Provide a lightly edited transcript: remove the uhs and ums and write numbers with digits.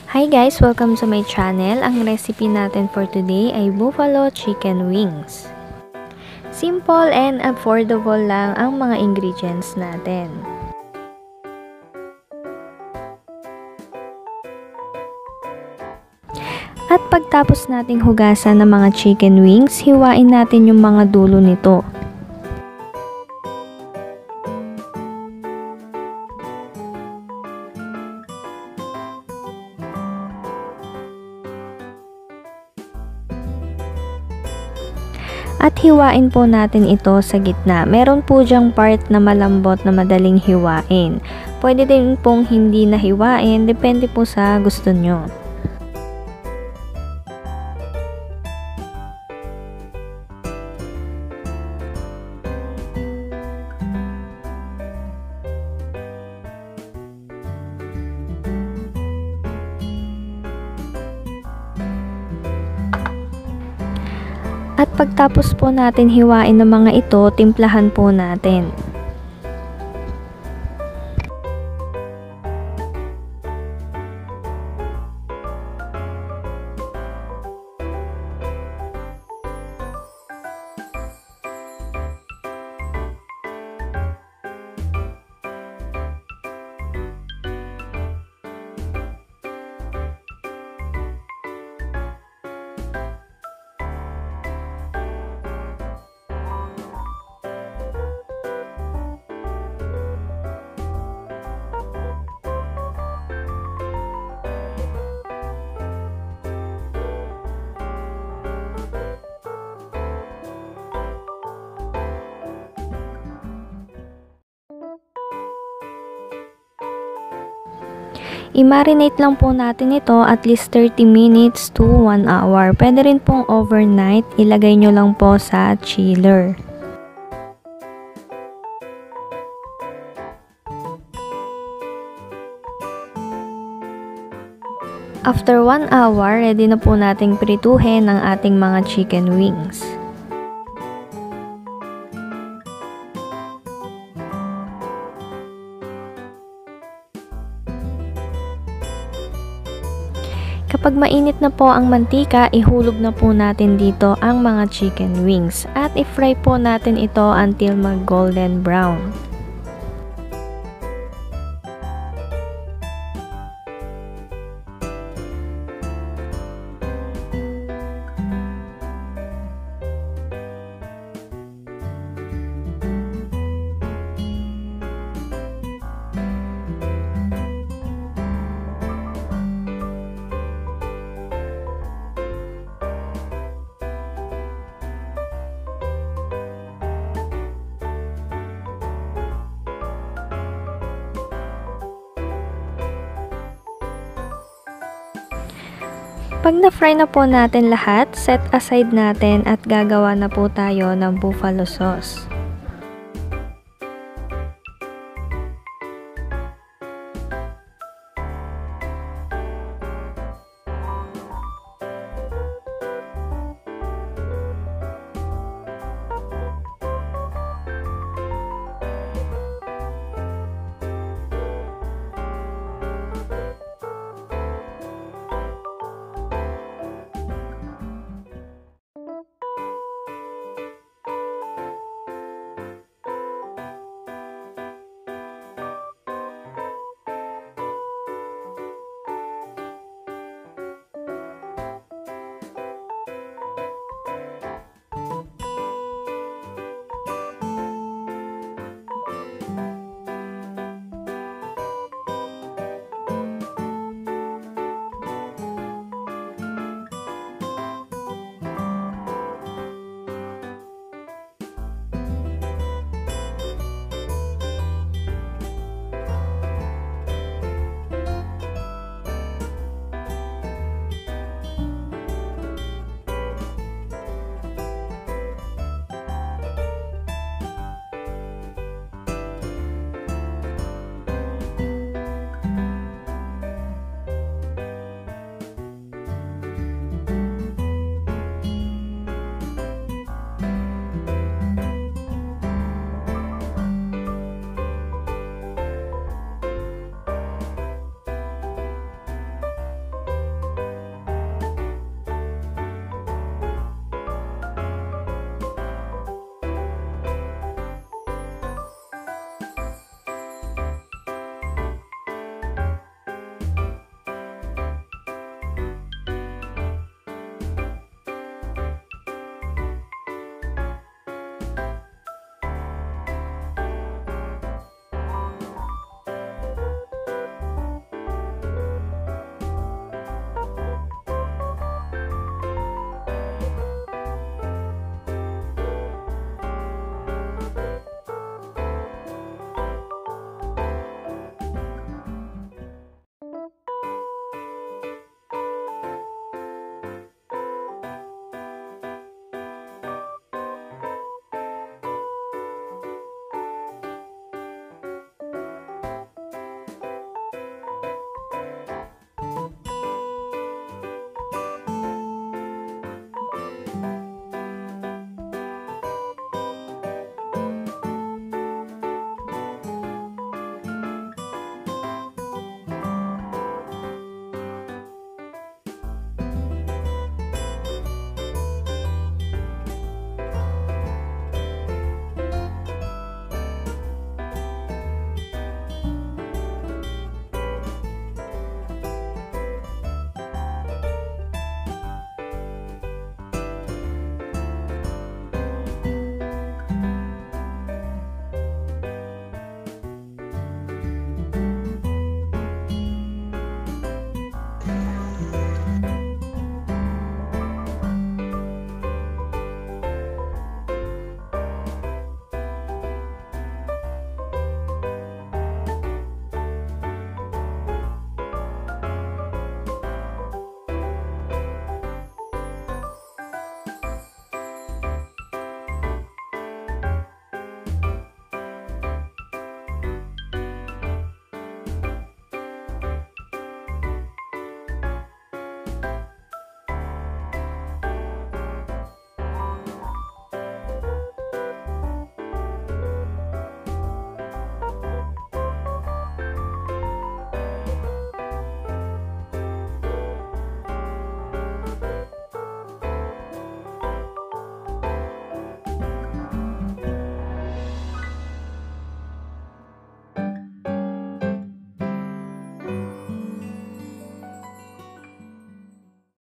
Hi guys! Welcome to my channel. Ang recipe natin for today ay buffalo chicken wings. Simple and affordable lang ang mga ingredients natin. At pagtapos nating hugasan ng mga chicken wings, hiwain natin yung mga dulo nito. At hiwain po natin ito sa gitna. Meron po dyang part na malambot na madaling hiwain. Pwede din pong hindi na hiwain, depende po sa gusto nyo. At pagtapos po natin hiwain ng mga ito, timplahan po natin. I-marinate lang po natin ito at least 30 minutes to 1 hour. Pwede rin pong overnight, ilagay nyo lang po sa chiller. After 1 hour, ready na po nating prituhin ang ating mga chicken wings. Kapag mainit na po ang mantika, ihulog na po natin dito ang mga chicken wings at i-fry po natin ito until mag-golden brown. Pag na-fry na po natin lahat, set aside natin at gagawa na po tayo ng buffalo sauce.